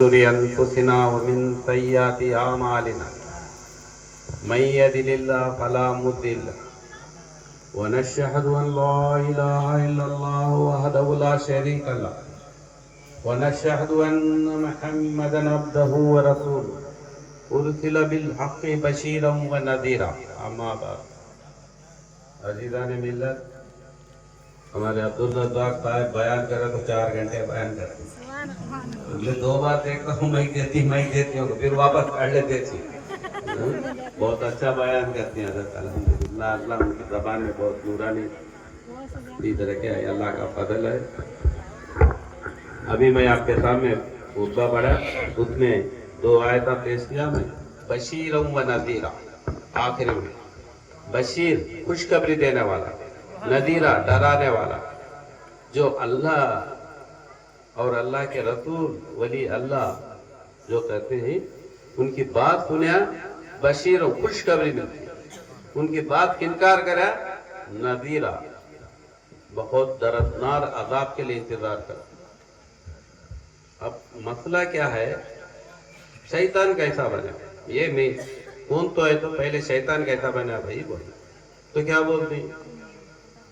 شرور أنفسنا ومن سيئات أعمالنا من يهده الله فلا مضل له ونشهد أن لا إله إلا الله وحده لا شريك له ونشهد أن محمدا عبده ورسوله أرسل بالحق بشيرا ونذيرا أما بعد عزیزان ملت ہمارے عبدالرزاق صاحب بیان کرے تو 4 گھنٹے بیان کرتے ہیں. میں 2 بار دیکھتا ہوں میں دیتی ہوں پھر واپس کر لیتے تھی. بہت اچھا بیان کرتی ہیں حضرت الحمدللہ. اللہ ان کی زبان میں بہت نورانی طرح کے ہے. اللہ کا فضل ہے. ابھی میں آپ کے سامنے خطبہ پڑھا, اس میں 2 آیتیں پیش کیا میں. بشیر و نذیرہ, آخر میں بشیر خوشخبری دینے والا, نذیرہ ڈرانے والا. جو اللہ اور اللہ کے رسول ولی اللہ جو کہتے ہیں ان کی بات سنیا بشیر و خوشخبری ملتی, ان کی بات کی انکار کرا نذیرہ بہت دردناک عذاب کے لیے انتظار کر. اب مسئلہ کیا ہے, شیطان کیسا بنا, یہ میں کون تو ہے تو پہلے شیطان کیسا بنا بھائی بول تو کیا بولتے ہیں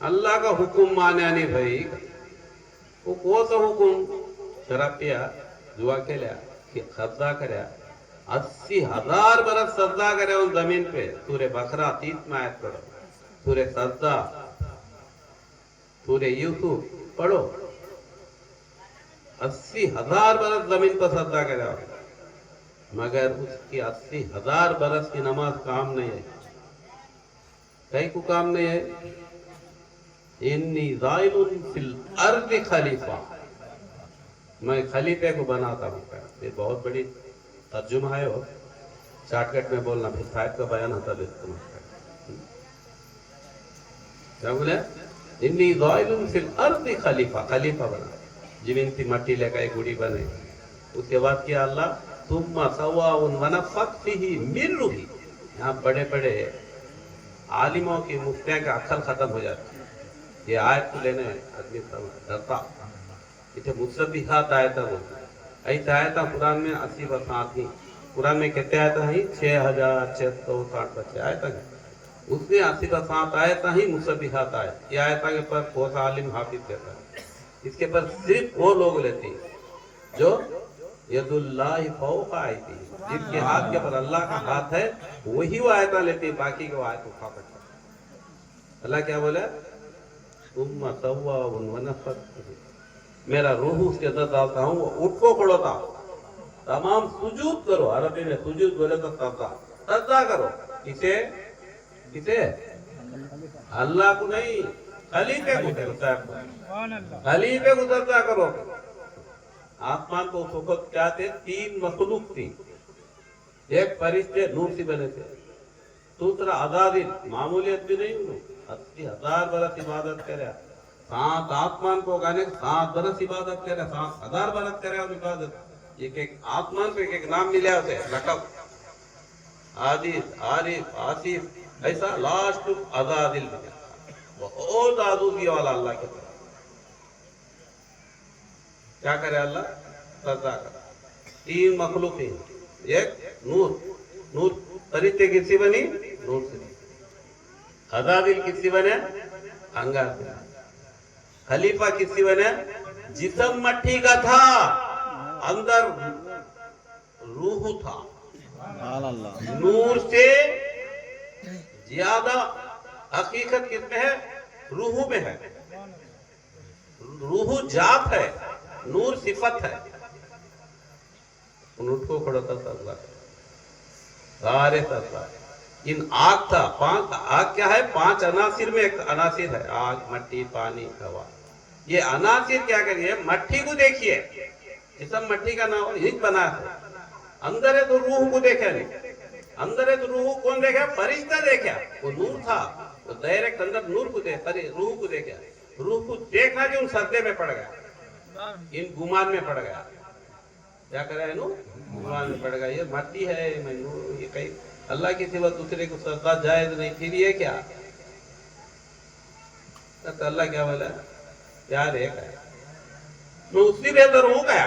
اللہ کا حکم مانے نہیں بھائی. وہ کون سا حکم, شراب پیا, جوا کھیلا, سجدہ کریا, 80,000 برس سجدہ کرے ان زمین پہ. سورہ بقرہ 30 میں آیت پڑھو, سورہ سجدہ, سورہ یوسف پڑھو. 80,000 برس زمین پر سجدہ کرے, مگر اس کی 80,000 برس کی نماز کام نہیں ہے. کئی کو کام نہیں ہے. انی ذائل فی الارض خلیفہ, میں خلیفے کو بناتا ہوں. یہ بہت بڑی ترجمہ ہے, وہ شارٹ کٹ میں بولنا, پھر صاحب کا بیان ہوتا ہے. کیا بولے, انی ذائل فی الارض خلیفہ, خلیفہ بنا, زمین کی مٹی لے کر گڑی بنے. اس کے بعد کیا اللہ ثم سواء ونفخ فیہ من روحی. یہاں بڑے بڑے عالموں کی مفتیاں کا عقل ختم ہو جاتی. یہ آیت کو لینے آدمی ڈرتا. اتنے مصبیحات آیتیں بولتے ہیں. ایسے آیتیں قرآن میں 80 برسات ہیں. قرآن میں کتنے آیتیں ہیں, 6,660 آیتیں ہیں. اس میں 80 برسات آیتیں ہیں مصبیحات آیت. یہ آیتیں کے پر کوئی عالم حافظ دیتا ہے. اس کے پر صرف وہ لوگ لیتے ہیں جو ید اللہ فوق آیتی, جن کے ہاتھ کے پر اللہ کا ہاتھ ہے, وہی وہ آیتیں لیتے ہیں. باقی کے وہ آیت اٹھا پڑتا. اللہ کیا بولا, ثم سواء ونفخ فیہ, میرا روح اس کے اندر ڈالتا ہوں, وہ اٹھ کو کھڑوتا. تمام سجود کرو, عربی میں سجود بولے تو سجدہ کرو. کسے کسے, اللہ کو نہیں, خلیفے کو, خلیفے کو سجدہ کرو. آسمان کو اس وقت کیا تھے, 3 مخلوق تھی. ایک فرشتے نور سے بنے تھے, دوسرا عزازیل, معمولیت بھی نہیں, 80,000 برس عبادت کرے. 7 آسمان کو گانے 7 برس عبادت کرے, 7,000 برس کرے اور عبادت. ایک ایک آسمان پہ ایک نام ملے ہوتے, لقب عادیث, عارف, آصف, ایسا لاسٹ عزازیل ملے. بہت آزودگی والا اللہ کے طرف. کیا کرے اللہ, سجدہ کرے. 3 مخلوق ہیں. ایک نور, نور فرشتے کس سے بنی, نور سے. عزازیل کس سے بنے, انگار سے. خلیفہ کس سے بنے, جسم مٹی کا تھا, اندر روح تھا. نور سے زیادہ حقیقت کس میں ہے, روح میں ہے. روح ذات ہے, نور صفت ہے. ان اٹھ کو کھڑا تھا سارے سجدہ. ان آگ تھا, 5 آگ کیا ہے, 5 عناصر میں ایک عناصر ہے, آگ, مٹی, پانی, ہوا. یہ عناصر کیا کریے, مٹی کو دیکھیے, جسم مٹی کا نام ہیچ بنا ہے. اندر ہے تو روح کو دیکھا نہیں. اندر ہے تو روح کون دیکھا, فرشتہ دیکھا. وہ نور تھا, وہ ڈائریکٹ اندر نور کو دیکھا, روح کو دیکھا. روح کو دیکھنا جو ان سجدے میں پڑ گیا, ان گمان میں پڑ گیا. کیا کرا ہے, گمان میں پڑ گیا. یہ مٹی ہے, یہ کہیں اللہ کی سوا دوسرے کو سجدہ جائز نہیں. پھر یہ کیا, تو اللہ کیا بولا, پیار ایک ہے. میں اسی بہتر ہوں گیا,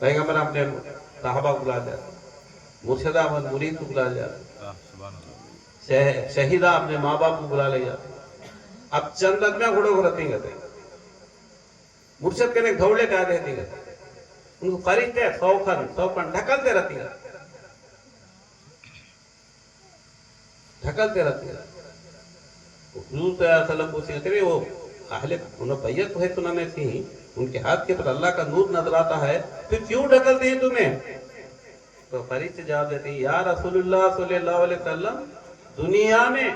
پیغمبر اپنے صحابہ کو بلا لیا، مرشدہ اپنے مرید کو بلا لیا، شہیدہ اپنے ماں باپ کو بلا لیا. اب چند میں گھوڑوں کو رتی گئے مرشد کے نیک دھوڑے کا دیتی گئے ان کو خریدتے 100 کھن ڈھکلتے رہتی گئے حضور صلی اللہ علیہ وسلم پوچھیں گے وہ اہل انہوں بیعت تو ہے تو میں تھی ان کے ہاتھ کے پر اللہ کا نور نظر آتا ہے پھر کیوں ڈھکلتے ہیں تمہیں؟ تو فرشتے جواب دیتے ہیں یا رسول اللہ صلی اللہ علیہ وسلم دنیا میں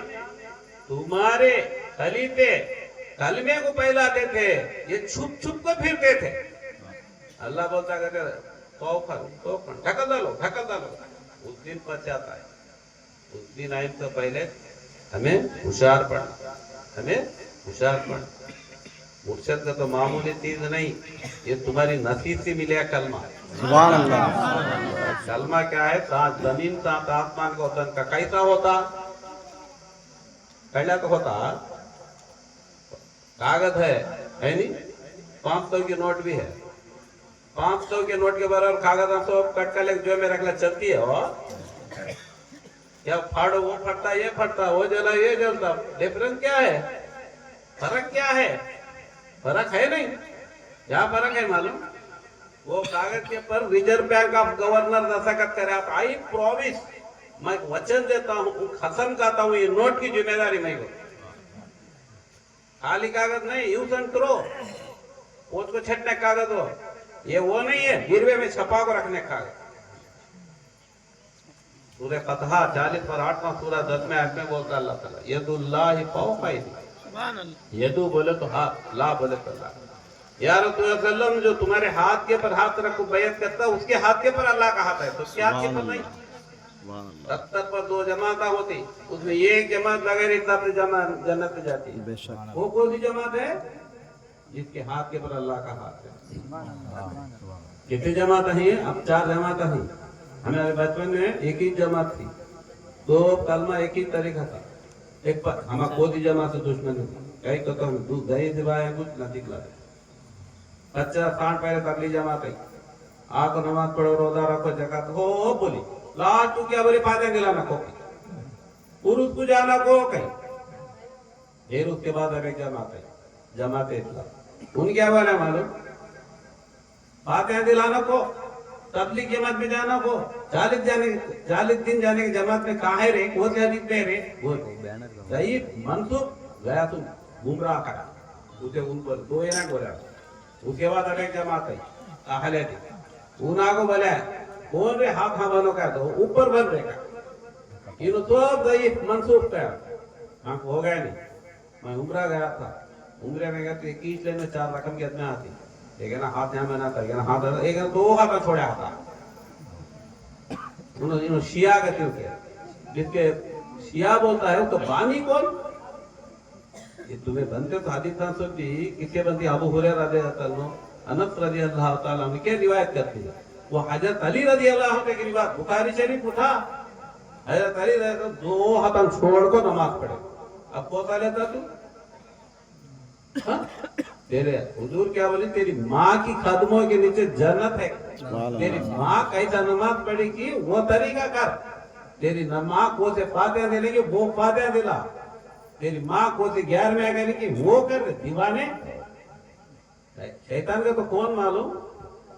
تمہارے خلیفے کلمے کو پھیلاتے تھے یہ چھپ چھپ کو پھرتے تھے. اللہ بولتا کہتے 100 کھن ڈھکل ڈالو اس دن پر جاتا ہے. اس دن آئے تو پہلے ہمیں ہوشیار پڑھنا مرشد کا تو معمولی چیز نہیں یہ تمہاری نصیب سے ملے کلمہ. سبحان اللہ. کلمہ کیا ہے؟ زمین ساتھ آسمان کا ہوتا کا کیسا ہوتا؟ پہلا تو ہوتا کاغذ ہے نہیں 500 کی نوٹ بھی ہے 500 کے نوٹ کے برابر کاغذ ہم سب کٹ کر لے جو میں رکھ لے چلتی ہے وہ کیا پھاڑو وہ پھٹتا یہ پھٹتا وہ جلا یہ جلتا ڈیفرنس کیا ہے؟ فرق کیا ہے؟ فرق ہے نہیں. کیا فرق ہے معلوم؟ وہ کاغذ کے پر ریزرو بینک آف گورنر دستخط کرے آپ آئی پرومس میں وچن دیتا ہوں قسم کہتا ہوں یہ نوٹ کی ذمہ داری میں کو خالی کاغذ نہیں یوز اینڈ تھرو اس کو چھٹنے کاغذ ہو یہ وہ نہیں ہے گروے میں چھپا کو رکھنے کاغذ. سورہ فتح 40 پر 8واں سورہ 10 میں آیت میں بولتا اللہ تعالیٰ ید اللہ فوق ایدی یدو بولے تو ہاتھ لا بولے تو اللہ. یا رسول اللہ صلی اللہ علیہ وسلم جو تمہارے ہاتھ کے پر ہاتھ رکھو بیعت کرتا اس کے ہاتھ کے پر اللہ کا ہاتھ ہے تو اس کے ہاتھ کے پر نہیں. 70 پر 2 جماعتیں ہوتی اس میں یہ ایک جماعت بغیر اطلاع سے جنت میں جاتی ہے. وہ کون سی جماعت ہے؟ جس کے ہاتھ کے پر اللہ کا ہاتھ ہے. کتنی جماعتیں ہیں؟ اب 4 جماعتیں ہیں. ہمارے بچپن میں ایک ہی جماعت تھی تو کلمہ ایک ہی طریقہ تھا. ایک پر ہمارا کوئی جماعت سے دشمن تھی کئی تو ہم دودھ دہی دبائے کچھ نہ دکھلا دے 50-60 پہلے تبلیغ جماعت ہے آ کو نماز پڑھو روزہ رکھو زکات ہو بولی لاسٹ تو کیا بولی فاتحہ دلانا کو عرس کو جانا کو کہیں پھر اس کے بعد اب ایک جماعت اطلاع ان کیا بولا معلوم فاتحہ دلانا کو تبلیغ جماعت میں جانا کو 40 دن جانے کی جماعت میں کہاں ہے رے وہ سے حدیث میں رے وہ صحیح منصوب گیا تو گمراہ کرا اسے ان پر 2 اینا بولا اس کے بعد اب ایک جماعت ہے اہل حدیث انہاں کو بولا کون رے ہاتھ بنو کا تو اوپر بن رہے گا انہوں سب ضعیف منصوب کیا ہاں ہو گیا نہیں. میں عمرہ گیا تھا عمرے میں گیا تو 21 لین میں 4 رقم کی اتنا آتی ایک ہے نا ہاتھ یہاں بنا تھا ہاتھ ایک ہے 2 ہاتھ چھوڑا تھا انہوں شیعہ کہتے ہوتے جس کے شیعہ بولتا ہے تو بانی کون یہ تمہیں بنتے تو حدیث تناسب بھی کس کے بنتی ابو ہریرہ رضی اللہ عنہ انس رضی اللہ تعالیٰ عنہ کی روایت کرتی ہے وہ حضرت علی رضی اللہ عنہ کی روایت بخاری شریف اٹھا حضرت علی رضی اللہ عنہ 2 ہاتھ چھوڑ کو نماز پڑھے. اب کون سا لیتا تو تیرے حضور کیا بولی تیری ماں کی قدموں کے نیچے جنت ہے تیری ماں کیسا نماز پڑھے گی وہ طریقہ کر تیری ماں کو سے فاتحہ دینے کی وہ فاتحہ دلا تیری ماں کو سے 11 کرنے کی وہ کر دیوانے. شیطان کا تو کون معلوم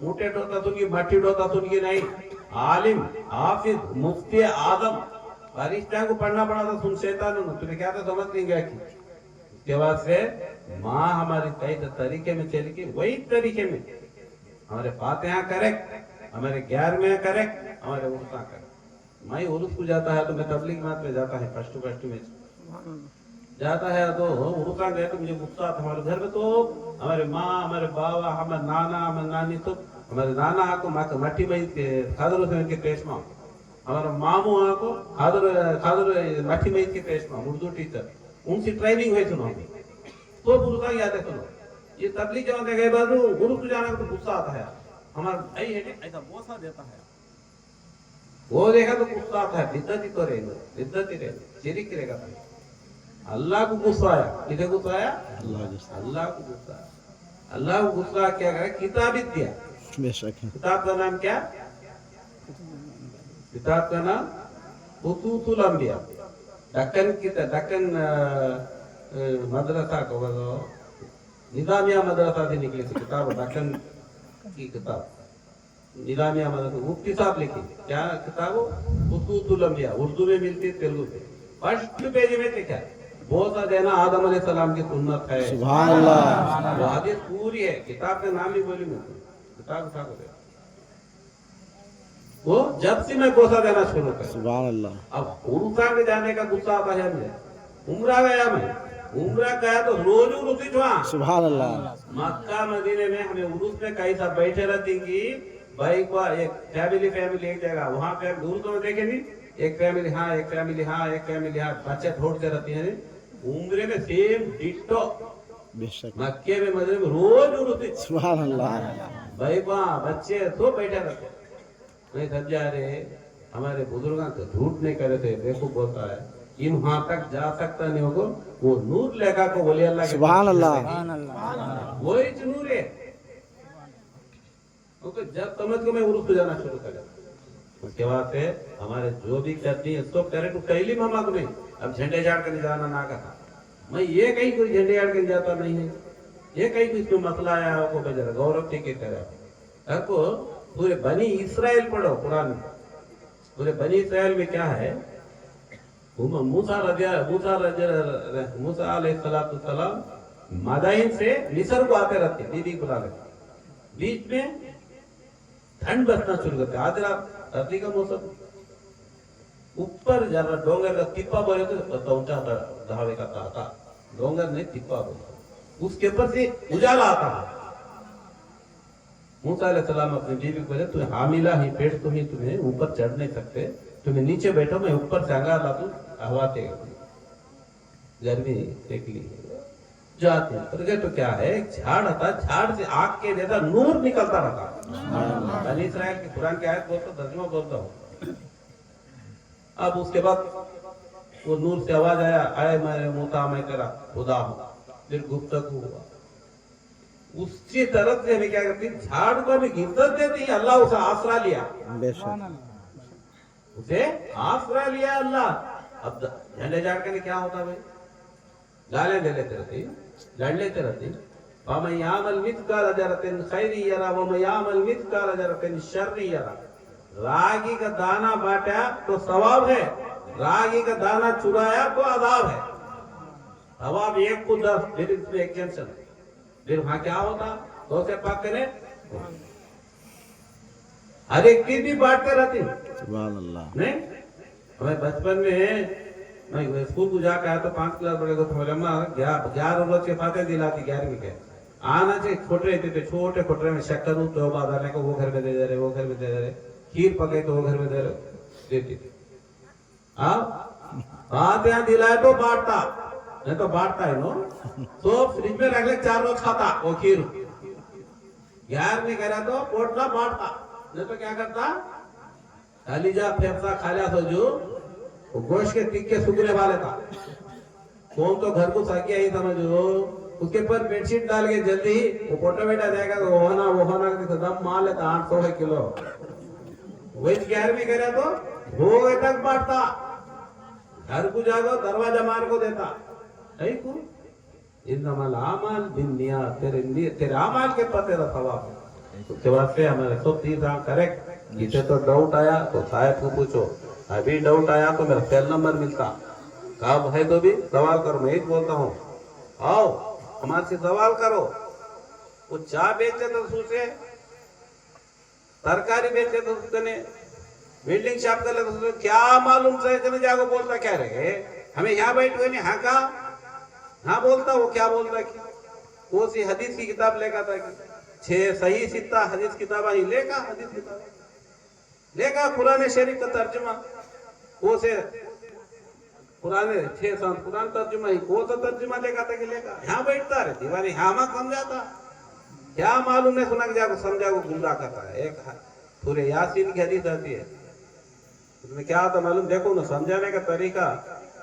موٹے ڈوتا سن کی بھٹی ڈوتا سن کی نہیں عالم حافظ مفتی اعظم فرشتہ کو پڑھنا پڑا تھا سن شیطان نے تمہیں کیا تھا سمجھ نہیں گیا کہ اس کے بعد سے ماں ہماری کئی طریقے میں چلی گئی وہی طریقے میں ہمارے فاتحہ کریکٹ ہمارے 11 کریکٹ ہمارے عرصہ کریکٹ. میں عرص کو جاتا ہے تو میں تبلیغ مات میں جاتا ہے فسٹ میں جاتا ہے تو عرصہ گئے تو مجھے غصہ آتا ہمارے گھر میں تو ہمارے ماں ہمارے بابا ہمارے نانا ہمارے نانی تو ہمارے نانا کو مٹی میں خادر حسین کے پیش ماں ہمارا ماموں کو خادر مٹی میں کے پیش ماں اردو ٹیچر ان سے ٹریننگ ہوئی سنو تو عرصہ یاد ہے سنو یہ تبلیغ جماعت گئے بعد عرص کو جانا تو غصہ آتا ہے ہمارا بھائی ہے ایسا بوسا دیتا ہے وہ دیکھا تو غصہ آتا ہے بدعت ہی تو رہے گا بدعت ہی رہے گا شرک رہے گا. اللہ کو غصہ آیا کسے غصہ آیا اللہ کو غصہ آیا اللہ کو غصہ کیا کرے کتاب دیا بے شک ہے کتاب کا نام کیا؟ کتاب کا نام خطوط الانبیاء. دکن مدرسہ کو نظامیہ مدرسہ سے نکلی تھی کتاب. دکن کی کتاب نظامیہ مدرسہ مفتی صاحب لکھی. کیا کتاب ہو؟ خطوط الانبیاء. اردو میں ملتی ہے, تیلگو میں. فرسٹ پیج میں لکھا ہے بوسہ دینا آدم علیہ السلام کی سنت ہے. سبحان اللہ. وہ حدیث پوری ہے. کتاب کا نام ہی بولی میں کتاب اٹھا کو دے. وہ جب سے میں بوسہ دینا شروع کر. سبحان اللہ. اب عرصہ میں جانے کا غصہ آتا ہے ہمیں. عمرہ گیا میں, عمرہ گیا تو روز عرصی چھوا. سبحان اللہ. مکہ مدینے میں ہمیں عرص میں کئی سا بیٹھے رہتی کی بھائی کو ایک فیملی ایک جگہ وہاں پہ عرص میں دیکھیں نہیں, ایک فیملی ہاں ایک فیملی ہاں ایک فیملی ہاں بچے ڈھونڈتے رہتی ہیں. عمرے میں سیم ڈٹو بے شک مکے میں مدینے میں روز عرصی. سبحان اللہ. بھائی وہاں بچے تو بیٹھے رہتے نہیں تھک جا رہے. ہمارے بزرگاں تو جھوٹ نہیں کرے تھے. دیکھو بولتا ہے ان وہاں تک جا سکتا نہیں ہوگا وہ نور لے کر کو ولی اللہ کے سبحان اللہ. وہی نور ہے. جب سمجھ کو میں عرص کو جانا شروع کرا اس کے بعد سے ہمارے جو بھی کرتی ہیں سب کرے تو تعلیم ہم آگے نہیں. اب جھنڈے جھاڑ کر جانا نہ کہا میں یہ کہیں کوئی جھنڈے جھاڑ کر جاتا نہیں ہے. یہ کہیں کوئی اس میں مسئلہ آیا ہو کو بجا گورو ٹھیک کرے کو پورے بنی اسرائیل پڑھو قرآن میں. پورے بنی اسرائیل میں کیا ہے موسیٰ علیہ السلام مدائن سے مصر کو آتے رہتے دیدی بلا لیتے. بیچ میں ٹھنڈ بسنا شروع کرتے. آج رات رتی کا موسم اوپر جانا ڈونگر کا تپا بولے تو اونچا دھاوے کا تھا. ڈونگر نہیں تپا بولتا. اس کے اوپر سے اجالا آتا ہے. موسیٰ علیہ السلام اپنی بیوی کو بولے تمہیں حاملہ ہی پیٹ تمہیں اوپر چڑھ نہیں سکتے, تمہیں نیچے بیٹھو میں اوپر سے انگار لاتا ہوں ہوا تے گرمی دیکھ لی جاتے ہیں. تو کیا ہے ایک جھاڑ آتا, جھاڑ سے آگ کے جیسا نور نکلتا رہتا. بنی اسرائیل کی قرآن کی آیت بولتا ترجمہ بولتا ہوں. اب اس کے بعد وہ نور سے آواز آیا اے میں موسیٰ میں تیرا خدا ہوں. پھر گفتگو ہوا. اسی طرف سے ہمیں کیا کرتی جھاڑ کو ہمیں عزت دیتی ہے. اللہ اسے آسرا لیا. بے شک اسے آسرا لیا اللہ. اب جھنڈے جھاڑ کے کیا ہوتا بھائی گالیں دے لیتے رہتی, لڑ لیتے رہتی. وَمَن يَعْمَلْ مِثْقَالَ ذَرَّةٍ خَيْرًا يَرَهُ وَمَن يَعْمَلْ مِثْقَالَ ذَرَّةٍ شَرًّا يَرَهُ. راگی کا دانا بانٹا تو ثواب ہے, راگی کا دانا چرایا تو عذاب ہے. ثواب 1 کو 10 پھر اس میں ایکسپشن. پھر وہاں کیا ہوتا تو سے پاک کرے ہر ایک چیز بھی بانٹتے رہتی. سبحان اللہ. نہیں ہمیں بچپن میں اسکول کو جا کے آیا تو 5 کلاس پڑھے تو ہمارے اماں 11 روز کے فاتح دلاتی 11ویں کے. آنا چاہیے چھوٹے رہتے تھے, چھوٹے کھوٹرے میں شکر تو بازار کو وہ گھر میں دے رہے, وہ گھر میں دے رہے. کھیر پکے تو وہ گھر میں دے رہے دیتی تھی. فاتحہ دلائے تو بانٹتا نہیں تو بانٹتا ہے نو تو فریج میں رکھ لے 4 روز کھاتا وہ کھیر. 11ویں کرا تو پوٹلا بانٹتا نہیں تو کیا کرتا کلیجا پھیپسا کھا لیا سوجو گوشت کے تکے سکنے والے تھا. کون تو گھر کو ساکیا ہی سمجھو اس کے پر بیڈ شیٹ ڈال کے جلدی ہی وہ پوٹا بیٹا جائے گا تو وہ ہونا دم مال لیتا 800 کلو. وہی 11ویں کرا تو بھوگ تک بانٹتا. گھر کو جاگو دروازہ مار کو دیتا. انما الاعمال بالنیات. تیرے اعمال کے پر تیرا ثواب ہے. اس کے بعد سے ہمارے سب چیزاں کریکٹ. کسی تو ڈاؤٹ آیا تو صاحب کو پوچھو. ابھی ڈاؤٹ آیا تو میرا سیل نمبر ملتا. کام ہے تو بھی سوال کرو. میں ایک بولتا ہوں آؤ ہمارے سے سوال کرو. وہ چائے بیچتے تو سوچے, ترکاری بیچتے تو سوچنے, بلڈنگ شاپ کر لے تو سوچے. کیا معلوم سے جاگو بولتا کیا رہے ہمیں یہاں بیٹھ ہوئے نہیں. ہاں کا ہاں بولتا وہ کیا بولتا کہ وہ سی حدیث کی کتاب لے کا تھا کہ 6 صحیح 7 حدیث کتاب ہی لے کا حدیث کتاب لے کا قرآن شریف کا ترجمہ وہ سے قرآن 6 سال قرآن ترجمہ ہی کو سا ترجمہ لے کا تھا کہ لے کا. یہاں بیٹھتا رہے دیوانی یہاں ماں سمجھاتا. کیا معلوم ہے سنا کہ جا کو سمجھا کو گمراہ کرتا ہے. ایک سورہ یاسین کی حدیث آتی ہے اس میں کیا آتا معلوم دیکھو نا سمجھانے کا طریقہ.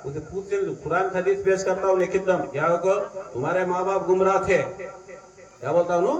اسے پوچھتے ہیں قرآن حدیث پیش کرتا ہوں لیکن کیا ہوگا تمہارے ماں باپ گمراہ تھے. کیا بولتا ہوں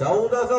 1400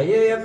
IAS